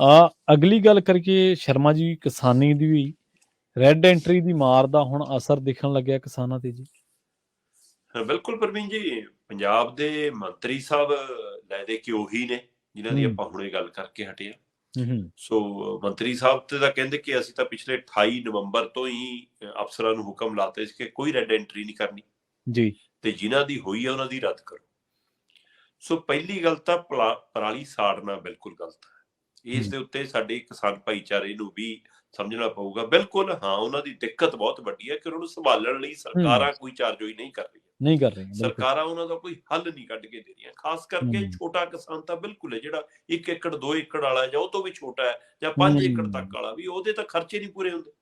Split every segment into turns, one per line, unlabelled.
ਅਗਲੀ ਗੱਲ ਕਰੀਏ ਸ਼ਰਮਾ ਜੀ ਕਿਸਾਨੀ ਦੀ ਵੀ, ਰੈੱਡ ਐਂਟਰੀ ਦੀ ਮਾਰ ਦਾ ਹੁਣ ਅਸਰ ਦਿਖਣ ਲੱਗਿਆ ਕਿਸਾਨਾਂ ਤੇ ਜੀ।
ਬਿਲਕੁਲ ਪ੍ਰਵੀਨ ਜੀ, ਪੰਜਾਬ ਦੇ ਮੰਤਰੀ ਸਾਹਿਬ ਲੈ ਦੇ ਕੇ ਉਹੀ ਨੇ ਜਿਨ੍ਹਾਂ ਦੀ ਆਪਾਂ ਹੁਣੇ ਗੱਲ ਕਰਕੇ ਹਟੇ ਹਾਂ। ਸੋ ਮੰਤਰੀ ਸਾਹਿਬ ਤੇ ਤਾਂ ਕਹਿੰਦੇ ਕਿ ਅਸੀਂ ਤਾਂ ਪਿਛਲੇ 28 ਨਵੰਬਰ ਤੋਂ ਹੀ ਅਫਸਰਾਂ ਨੂੰ ਹੁਕਮ ਲਾਤੇ ਸੀ ਕਿ ਕੋਈ ਰੈੱਡ ਐਂਟਰੀ ਨਹੀਂ ਕਰਨੀ
ਜੀ,
ਤੇ ਜਿਨ੍ਹਾਂ ਦੀ ਹੋਈ ਆ ਉਹਨਾਂ ਦੀ ਰੱਦ ਕਰੋ। ਸੋ ਪਹਿਲੀ ਗੱਲ ਤਾਂ ਪਰਾਲੀ ਸਾੜਨਾ ਬਿਲਕੁਲ ਗਲਤ ਹੈ। ਇਸ ਦੇ ਉੱਤੇ ਸਾਡੇ ਕਿਸਾਨ ਭਾਈਚਾਰੇ ਨੂੰ ਵੀ ਸਮਝਣਾ ਪਊਗਾ। ਬਿਲਕੁਲ ਹਾਂ, ਉਹਨਾਂ ਦੀ ਦਿੱਕਤ ਬਹੁਤ ਵੱਡੀ ਹੈ ਕਿ ਉਹਨਾਂ ਨੂੰ ਸੰਭਾਲਣ ਲਈ ਸਰਕਾਰਾਂ ਕੋਈ ਚਾਰਜੋਈ ਨਹੀਂ ਕਰ ਰਹੀਆਂ। ਸਰਕਾਰਾਂ ਉਹਨਾਂ ਦਾ ਕੋਈ ਹੱਲ ਨਹੀਂ ਕੱਢ ਕੇ ਦੇ ਰਹੀਆਂ। ਖਾਸ ਕਰਕੇ ਛੋਟਾ ਕਿਸਾਨ ਤਾਂ ਬਿਲਕੁਲ ਹੈ, ਜਿਹੜਾ 1 ਏਕੜ 2 ਏਕੜ ਵਾਲਾ ਜਾਂ ਉਹ ਤੋਂ ਵੀ ਛੋਟਾ ਹੈ ਜਾਂ 5 ਏਕੜ ਤੱਕ ਵਾਲਾ ਵੀ, ਉਹਦੇ ਤਾਂ ਖਰਚੇ ਨਹੀਂ ਪੂਰੇ ਹੁੰਦੇ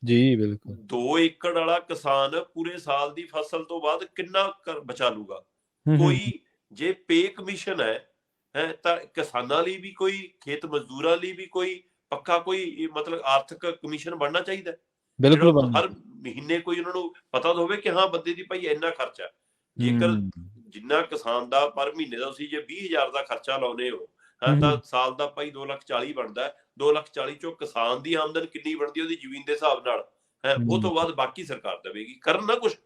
ਜੀ। ਬਿਲਕੁਲ
2 ਏਕੜ ਵਾਲਾ ਕਿਸਾਨ ਪੂਰੇ ਸਾਲ ਦੀ ਫਸਲ ਤੋਂ ਬਾਅਦ ਕਿੰਨਾ ਬਚਾ ਲੂਗਾ? ਕੋਈ ਜੇ ਪੇ ਕਮਿਸ਼ਨ ਹੈ ਤਾਂ ਕਿਸਾਨਾਂ ਲਈ ਵੀ ਕੋਈ, ਖੇਤ ਮਜ਼ਦੂਰਾਂ ਲਈ ਵੀ ਕੋਈ ਪੱਕਾ ਕੋਈ ਮਤਲਬ ਆਰਥਿਕ ਕਮਿਸ਼ਨ ਬਣਨਾ ਚਾਹੀਦਾ, ਜਿਹੜਾ ਹਰ ਮਹੀਨੇ ਕੋਈ ਉਹਨਾਂ ਨੂੰ ਪਤਾ ਹੋਵੇ ਕਿ ਹਾਂ ਬੰਦੇ ਦੀ ਭਾਈ ਇੰਨਾ ਖਰਚਾ। ਜੇਕਰ ਜਿੰਨਾ ਕਿਸਾਨ ਦਾ ਪਰ ਮਹੀਨੇ ਦਾ ਤੁਸੀਂ ਜੇ 20,000 ਦਾ ਖਰਚਾ ਲਾਉਂਦੇ ਹੋ ਤਾਂ ਸਾਲ ਦਾ ਭਾਈ 2,40,000 ਬਣਦਾ। 2,40,000 ਚੋਂ ਕਿਸਾਨ ਦੀ ਆਮਦਨ ਕਿੰਨੀ ਬਣਦੀ ਉਹਦੀ ਜ਼ਮੀਨ ਦੇ ਹਿਸਾਬ ਨਾਲ ਉਹ ਤੋਂ ਬਾਅਦ ਬਾਕੀ ਸਰਕਾਰ ਦੇਵੇਗੀ। ਕਰਨ ਨਾ ਕੁਛ।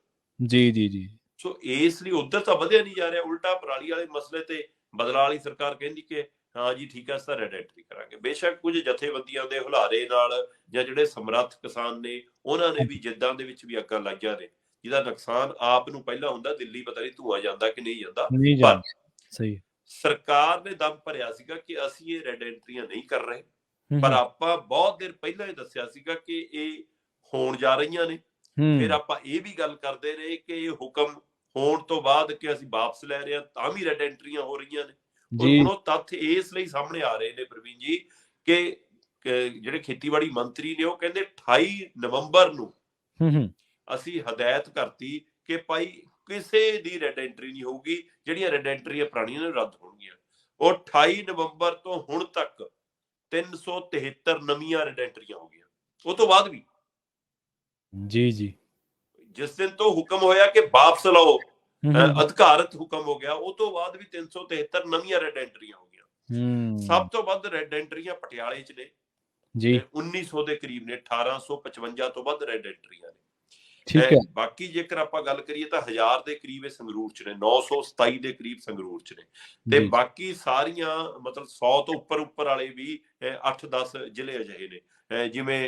ਜੀ।
ਸੋ ਇਸ ਲਈ ਉਧਰ ਤਾਂ ਵਧਿਆ ਨਹੀਂ ਜਾ ਰਿਹਾ, ਉਲਟਾ ਪਰਾਲੀ ਵਾਲੇ ਮਸਲੇ ਤੇ ਬਦਲਾਅ ਵਾਲੀ ਸਰਕਾਰ ਕਹਿੰਦੀ ਕਿ ਹਾਂ ਜੀ ਠੀਕ ਹੈ, ਅਸੀਂ ਰੈੱਡ ਐਂਟਰੀ ਕਰਾਂਗੇ। ਬੇਸ਼ੱਕ ਕੁਝ ਜਥੇਬੰਦੀਆਂ ਦੇ ਹੁਲਾਰੇ ਨਾਲ ਜਾਂ ਜਿਹੜੇ ਸਮਰੱਥ ਕਿਸਾਨ ਨੇ ਉਹਨਾਂ ਨੇ ਵੀ ਜਿੱਦਾਂ ਦੇ ਵਿੱਚ ਵੀ ਅੱਗਾਂ ਲਾਈਆਂ ਨੇ, ਜਿਹਦਾ ਨੁਕਸਾਨ ਆਪ ਨੂੰ ਪਹਿਲਾਂ ਹੁੰਦਾ। ਦਿੱਲੀ ਪਤਾ ਨਹੀਂ ਧੂਆ ਜਾਂਦਾ ਕਿ ਨਹੀਂ ਜਾਂਦਾ, ਪਰ
ਸਹੀ
ਸਰਕਾਰ ਨੇ ਦਮ ਭਰਿਆ ਸੀਗਾ ਕਿ ਅਸੀਂ ਇਹ ਰੈੱਡ ਐਂਟਰੀਆਂ ਨਹੀਂ ਕਰ ਰਹੇ, ਪਰ ਆਪਾਂ ਬਹੁਤ ਦੇਰ ਪਹਿਲਾਂ ਹੀ ਦੱਸਿਆ ਸੀਗਾ ਕਿ ਇਹ ਹੋਣ ਜਾ ਰਹੀਆਂ ਨੇ। ਫਿਰ ਆਪਾਂ ਇਹ ਵੀ ਗੱਲ ਕਰਦੇ ਰਹੇ ਕਿ ਇਹ ਹੁਕਮ ਹੋਣ ਤੋਂ ਬਾਅਦ ਕਿ ਅਸੀਂ ਵਾਪਸ ਲੈ ਰਹੇ ਹਾਂ ਤਾਂ ਵੀ ਰੈੱਡ ਐਂਟਰੀਆਂ ਹੋ ਰਹੀਆਂ ਨੇ। ਹੁਣ ਉਹ ਤੱਥ ਇਸ ਲਈ ਸਾਹਮਣੇ ਆ ਰਹੇ ਨੇ ਪ੍ਰਵੀਨ ਜੀ ਕਿ ਜਿਹੜੇ ਖੇਤੀਬਾੜੀ ਮੰਤਰੀ ਨੇ ਉਹ ਕਹਿੰਦੇ 28 ਨਵੰਬਰ ਨੂੰ ਅਸੀਂ ਹਦਾਇਤ ਕਰਤੀ ਕਿ ਭਾਈ ਕਿਸੇ ਦੀ ਰੈੱਡ ਐਂਟਰੀ ਨਹੀਂ ਹੋਊਗੀ, ਜਿਹੜੀਆਂ ਰੈੱਡ ਐਂਟਰੀਆਂ ਪੁਰਾਣੀਆਂ ਨੇ ਰੱਦ ਹੋਣਗੀਆਂ। ਉਹ 28 ਨਵੰਬਰ ਤੋਂ ਹੁਣ ਤੱਕ 373 ਨਵੀਆਂ ਰੈੱਡ ਐਂਟਰੀਆਂ ਹੋ ਗਈਆਂ। ਉਹ ਤੋਂ ਬਾਅਦ ਵੀ
ਜੀ
ਜਿਸ ਦਿਨ ਤੋਂ ਹੁਕਮ ਹੋਇਆ ਕਿ ਵਾਪਸ ਲਓ, ਅਧਿਕਾਰਤ ਹੁਕਮ ਹੋ ਗਿਆ, ਉਹ ਤੋਂ ਬਾਅਦ ਵੀ 373 ਨਵੀਆਂ ਰੈੱਡ ਐਂਟਰੀਆਂ ਹੋ ਗਈਆਂ। ਸਭ ਤੋਂ ਵੱਧ ਰੈੱਡ ਐਂਟਰੀਆਂ ਪਟਿਆਲੇ 'ਚ ਨੇ ਜੀ, 1900 ਦੇ ਕਰੀਬ ਨੇ। 1855 ਤੋਂ ਵੱਧ ਰੈੱਡ ਐਂਟਰੀਆਂ ਨੇ। ਬਾਕੀ ਜੇਕਰ ਆਪਾਂ ਗੱਲ ਕਰੀਏ ਤਾਂ 1000 ਦੇ ਕਰੀਬ ਸੰਗਰੂਰ 'ਚ ਨੇ, 927 ਦੇ ਕਰੀਬ ਸੰਗਰੂਰ 'ਚ ਨੇ, ਤੇ ਬਾਕੀ ਸਾਰੀਆਂ ਮਤਲਬ 100 ਤੋਂ ਉੱਪਰ ਵਾਲੇ ਵੀ 8-10 ਜ਼ਿਲ੍ਹੇ ਅਜਿਹੇ ਨੇ, ਜਿਵੇਂ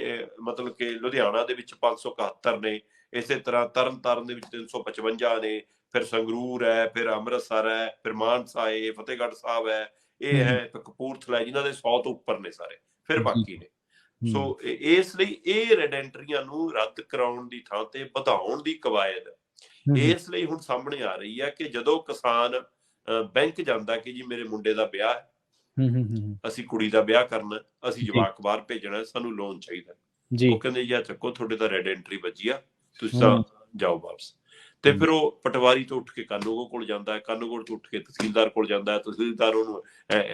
ਮਤਲਬ ਕਿ ਲੁਧਿਆਣਾ ਦੇ ਵਿੱਚ 571 ਨੇ, ਇਸੇ ਤਰ੍ਹਾਂ ਤਰਨਤਾਰਨ ਦੇ ਵਿੱਚ 355 ਨੇ, ਫਿਰ ਸੰਗਰੂਰ ਹੈ, ਫਿਰ ਅੰਮ੍ਰਿਤਸਰ ਹੈ, ਫਿਰ ਮਾਨਸਾ ਹੈ, ਫਤਿਹਗੜ੍ਹ ਸਾਹਿਬ ਹੈ, ਇਹ ਹੈ ਕਪੂਰਥਲਾ, ਜਿਨ੍ਹਾਂ ਦੇ 100 ਤੋਂ ਉੱਪਰ ਨੇ ਸਾਰੇ, ਫਿਰ ਬਾਕੀ ਨੇ। ਸੋ ਇਸ ਲਈ ਇਹ ਰੈੱਡ ਐਂਟਰੀਆਂ ਨੂੰ ਰੱਦ ਕਰਾਉਣ ਦੀ ਥਾਂ ਤੇ ਵਧਾਉਣ ਦੀ ਕਵਾਇਦ ਇਸ ਲਈ ਹੁਣ ਸਾਹਮਣੇ ਆ ਰਹੀ ਹੈ ਕਿ ਜਦੋਂ ਕਿਸਾਨ ਬੈਂਕ ਜਾਂਦਾ ਕਿ ਜੀ ਮੇਰੇ ਮੁੰਡੇ ਦਾ ਵਿਆਹ ਹੈ, ਅਸੀਂ ਕੁੜੀ ਦਾ ਵਿਆਹ ਕਰਨਾ, ਅਸੀਂ ਜਵਾਕ ਬਾਹਰ ਭੇਜਣਾ, ਸਾਨੂੰ ਲੋਨ ਚਾਹੀਦਾ, ਉਹ ਕਹਿੰਦੇ ਯਾਰ ਚੱਕੋ ਤੁਹਾਡੇ ਤਾਂ ਰੈੱਡ ਐਂਟਰੀ ਵੱਜੀ ਆ, ਤੁਸੀਂ ਤਾਂ ਜਾਓ ਵਾਪਸ। ਤੇ ਫਿਰ ਉਹ ਪਟਵਾਰੀ ਤੋਂ ਉੱਠ ਕੇ ਕਾਨੂੰਗੋ ਕੋਲ ਜਾਂਦਾ ਹੈ, ਕਾਨੂੰਗੋ ਤੋਂ ਉੱਠ ਕੇ ਤਹਿਸੀਲਦਾਰ ਕੋਲ ਜਾਂਦਾ ਹੈ, ਤਹਿਸੀਲਦਾਰ ਉਹਨੂੰ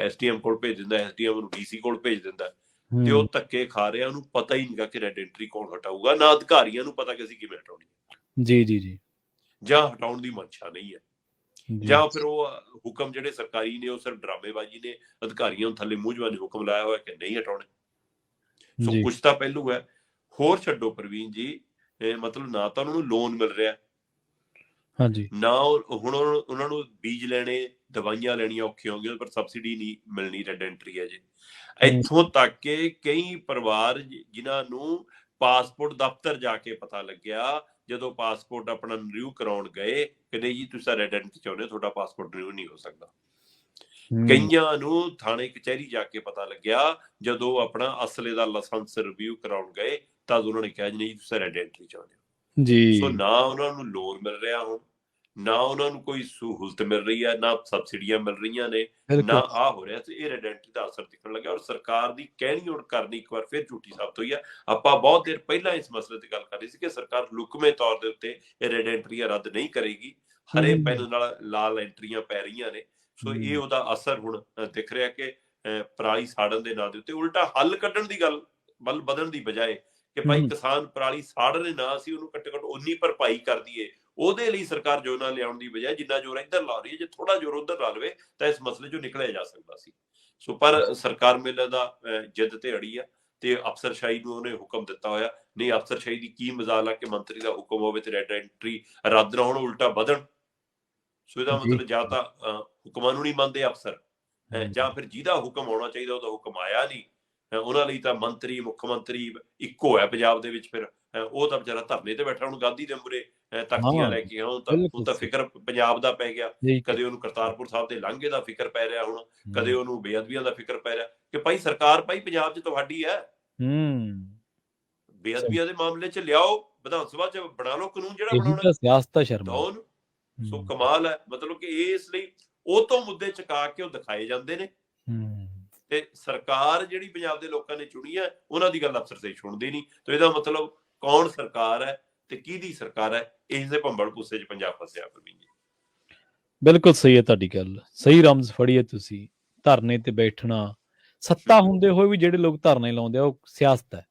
SDM ਕੋਲ ਭੇਜ ਦਿੰਦਾ, SDM ਨੂੰ DC ਕੋਲ ਭੇਜ ਦਿੰਦਾ, ਤੇ ਉਹ ਧੱਕੇ ਖਾ ਰਿਹਾ। ਉਹਨੂੰ ਪਤਾ ਹੀ ਨਹੀਂਗਾ ਕਿ ਰੈੱਡ ਐਂਟਰੀ ਕੌਣ ਹਟਾਊਗਾ, ਨਾ ਅਧਿਕਾਰੀਆਂ ਨੂੰ ਪਤਾ ਕਿ ਅਸੀਂ ਕਿਵੇਂ ਹਟਾਉਣੀ
ਜੀ
ਜਾਂ ਹਟਾਉਣ ਦੀ ਮਨਸ਼ਾ ਨਹੀਂ ਹੈ, ਜਾਂ ਫਿਰ ਉਹ ਹੁਕਮ ਜਿਹੜੇ ਸਰਕਾਰੀ ਨੇ ਉਹ ਸਿਰਫ ਡਰਾਮੇਬਾਜ਼ੀ ਨੇ, ਅਧਿਕਾਰੀਆਂ ਨੂੰ ਥੱਲੇ ਮੂੰਹ ਜਵਾਨੀ ਹੁਕਮ ਲਾਇਆ ਹੋਇਆ ਕਿ ਨਹੀਂ ਹਟਾਉਣੇ। ਸੋ ਕੁਛ ਤਾਂ ਪਹਿਲੂ ਹੈ। ਹੋਰ ਛੱਡੋ ਪ੍ਰਵੀਨ ਜੀ, ਮਤਲਬ ਨਾ ਤਾਂ ਉਹਨਾਂ ਨੂੰ ਲੋਨ ਮਿਲ ਰਿਹਾ, ਨਾ ਹੁਣ ਉਹਨਾਂ ਨੂੰ ਬੀਜ ਲੈਣੇ, ਦਵਾਈਆਂ ਲੈਣੀਆਂ ਔਖੀਆਂ ਹੋ ਗਈਆਂ, ਪਰ ਸਬਸਿਡੀ ਨਹੀਂ ਮਿਲਣੀ, ਰੈੱਡ ਐਂਟਰੀ ਹੈ ਜੀ। ਇੱਥੋਂ ਤੱਕ ਕਿ ਕਈ ਪਰਿਵਾਰ ਜਿਨ੍ਹਾਂ ਨੂੰ ਪਾਸਪੋਰਟ ਦਫ਼ਤਰ ਜਾ ਕੇ ਪਤਾ ਲੱਗਿਆ, ਜਦੋਂ ਪਾਸਪੋਰਟ ਆਪਣਾ ਰਿਨਿਊ ਕਰਾਉਣ ਗਏ ਕਿ ਨਹੀਂ ਜੀ ਤੁਸੀਂ ਰੈੱਡ ਐਂਟਰੀ ਚਾਹੁੰਦੇ ਹੋ, ਤੁਹਾਡਾ ਪਾਸਪੋਰਟ ਰਿਨਿਊ ਨਹੀਂ ਹੋ ਸਕਦਾ। ਕਈਆਂ ਨੂੰ ਥਾਣੇ ਕਚਹਿਰੀ ਜਾ ਕੇ ਪਤਾ ਲੱਗਿਆ, ਜਦੋਂ ਆਪਣਾ ਅਸਲੇ ਦਾ ਲਾਇਸੈਂਸ ਰਿਵਿਊ ਕਰਾਉਣ ਗਏ ਤਾਂ ਉਹਨਾਂ ਨੇ ਕਿਹਾ ਜੀ ਨਹੀਂ ਤੁਸੀਂ ਰੈੱਡ ਐਂਟਰੀ ਚਾਹੁੰਦੇ ਹੋ। ਸੋ ਨਾ ਉਹਨਾਂ ਨੂੰ ਲੋਨ ਮਿਲ ਰਿਹਾ, ਹੁਣ ਨਾ ਉਹਨਾਂ ਨੂੰ ਕੋਈ ਸਹੂਲਤ ਮਿਲ ਰਹੀ ਹੈ, ਨਾ ਸਬਸਿਡੀਆਂ ਮਿਲ ਰਹੀਆਂ ਨੇ, ਨਾ ਆਹ ਹੋ ਰਿਹਾ। ਇਹ ਰੈੱਡ ਐਂਟਰੀ ਦਾ ਅਸਰ ਦਿਖਣ ਲੱਗਿਆ, ਔਰ ਸਰਕਾਰ ਦੀ ਕਹਿਣੀ ਔਰ ਕਰਨੀ ਇੱਕ ਵਾਰ ਫਿਰ ਝੂਠੀ ਸਾਬਤ ਹੋਈ ਹੈ। ਆਪਾਂ ਬਹੁਤ ਦੇਰ ਪਹਿਲਾਂ ਇਸ ਮਸਲੇ ਤੇ ਗੱਲ ਕਰ ਰਹੀ ਸੀ ਕਿ ਸਰਕਾਰ ਲੁਕਵੇਂ ਤੌਰ ਦੇ ਉੱਤੇ ਇਹ ਰੈੱਡ ਐਂਟਰੀਆਂ ਰੱਦ ਨਹੀਂ ਕਰੇਗੀ, ਹਰੇ ਪੈਨ ਨਾਲ ਲਾਲ ਐਂਟਰੀਆਂ ਪੈ ਰਹੀਆਂ ਨੇ। ਸੋ ਇਹ ਉਹਦਾ ਅਸਰ ਹੁਣ ਦਿਖ ਰਿਹਾ ਕਿ ਪਰਾਲੀ ਸਾੜਨ ਦੇ ਨਾਂ ਦੇ ਉੱਤੇ ਉਲਟਾ ਹੱਲ ਕੱਢਣ ਦੀ ਗੱਲ ਵੱਲ ਵਧਣ ਦੀ ਬਜਾਏ ਕਿ ਭਾਈ ਕਿਸਾਨ ਪਰਾਲੀ ਸਾੜ ਰਹੇ, ਨਾ ਅਸੀਂ ਉਹਨੂੰ ਘੱਟੋ ਘੱਟ ਉਨੀ ਭਰਪਾਈ ਕਰ ਦਈਏ, ਉਹਦੇ ਲਈ ਸਰਕਾਰ ਯੋਜਨਾ ਲਿਆਉਣ ਦੀ ਬਜਾਏ ਜਿੰਨਾ ਜ਼ੋਰ ਇੱਧਰ ਲਾ ਰਹੀ ਹੈ, ਜੇ ਥੋੜਾ ਜ਼ੋਰ ਉੱਧਰ ਲਾ ਲਵੇ ਤਾਂ ਇਸ ਮਸਲੇ ਚੋਂ ਨਿਕਲਿਆ ਜਾ ਸਕਦਾ ਸੀ। ਸੋ ਪਰ ਸਰਕਾਰ ਮੇਲੇ ਦਾ ਜਿੱਦ ਤੇ ਅੜੀ ਆ ਤੇ ਅਫਸਰਸ਼ਾਹੀ ਨੂੰ ਉਹਨੇ ਹੁਕਮ ਦਿੱਤਾ ਹੋਇਆ। ਨਹੀਂ, ਅਫਸਰਸ਼ਾਹੀ ਦੀ ਕੀ ਮਜ਼ਾਲ ਆ ਕਿ ਮੰਤਰੀ ਦਾ ਹੁਕਮ ਹੋਵੇ ਤੇ ਰੈੱਡ ਐਂਟਰੀ ਰੱਦ ਨਾ ਹੋਣ, ਉਲਟਾ ਵਧਣ। ਸੋ ਇਹਦਾ
ਜੀ।
ਮਤਲਬ ਜਾਂ ਤਾਂ ਹੁਕਮਾਂ ਨੂੰ ਨਹੀਂ ਮੰਨਦੇ ਅਫਸਰ, ਜਾਂ ਫਿਰ ਜਿਹਦਾ ਹੁਕਮ ਆਉਣਾ ਚਾਹੀਦਾ ਉਹਦਾ ਹੁਕਮ ਆਇਆ ਨਹੀਂ। ਉਹਨਾਂ ਲਈ ਤਾਂ ਮੰਤਰੀ, ਮੁੱਖ ਮੰਤਰੀ ਇੱਕੋ ਹੈ ਪੰਜਾਬ ਦੇ ਵਿੱਚ। ਫਿਰ ਉਹ ਤਾਂ ਵਿਚਾਰਾ ਧਰਨੇ ਤੇ ਬੈਠਾ, ਹੁਣ ਗਾਂਧੀ ਦੇ ਮੂਹਰੇ ਤਖਤੀਆਂ ਲੈ ਕੇ, ਹੁਣ ਤਾਂ ਫਿਕਰ ਪੰਜਾਬ ਦਾ ਪੈ ਗਿਆ। ਕਦੇ ਉਹਨੂੰ ਕਰਤਾਰਪੁਰ ਸਾਹਿਬ ਦੇ ਲਾਂਘੇ ਦਾ ਫਿਕਰ ਪੈ ਰਿਹਾ, ਹੁਣ ਕਦੇ ਉਹਨੂੰ ਬੇਅਦਬੀਆਂ ਦਾ ਫਿਕਰ ਪੈ ਰਿਹਾ ਕਿ ਭਾਈ ਸਰਕਾਰ ਪੰਜਾਬ 'ਚ ਤੁਹਾਡੀ ਹੈ, ਬੇਅਦਬੀਆਂ ਦੇ ਮਾਮਲੇ 'ਚ ਲਿਆਓ, ਵਿਧਾਨ ਸਭਾ 'ਚ ਬਣਾ ਲਓ ਕਾਨੂੰਨ ਜਿਹੜਾ ਬਣਾਉਣਾ।
ਸਿਆਸਤ ਹੈ ਸ਼ਰਮਾ।
ਸੋ ਕਮਾਲ ਹੈ, ਮਤਲਬ ਕਿ ਇਸ ਲਈ ਉਹ ਤੋਂ ਮੁੱਦੇ ਚੁਕਾ ਕੇ ਉਹ ਦਿਖਾਏ ਜਾਂਦੇ ਨੇ ਤੇ ਸਰਕਾਰ ਜਿਹੜੀ ਪੰਜਾਬ ਦੇ ਲੋਕਾਂ ਨੇ ਚੁਣੀ ਹੈ ਉਹਨਾਂ ਦੀ ਗੱਲ ਅਫਸਰ ਸਹੀ ਸੁਣਦੀ ਨਹੀਂ। ਤੇ ਇਹਦਾ ਮਤਲਬ ਕੌਣ ਸਰਕਾਰ ਹੈ ਤੇ ਕਿਹਦੀ ਸਰਕਾਰ ਹੈ, ਇਸ ਦੇ ਭੰਬਲ ਭੁੱਸੇ 'ਚ ਪੰਜਾਬ ਫਸਿਆ।
ਬਿਲਕੁਲ ਸਹੀ ਹੈ ਤੁਹਾਡੀ ਗੱਲ, ਸਹੀ ਰਮਜ਼ ਫੜੀ ਹੈ ਤੁਸੀਂ। ਧਰਨੇ ਤੇ ਬੈਠਣਾ, ਸੱਤਾ ਹੁੰਦੇ ਹੋਏ ਵੀ ਜਿਹੜੇ ਲੋਕ ਧਰਨੇ ਲਾਉਂਦੇ ਆ ਉਹ ਸਿਆਸਤ ਹੈ।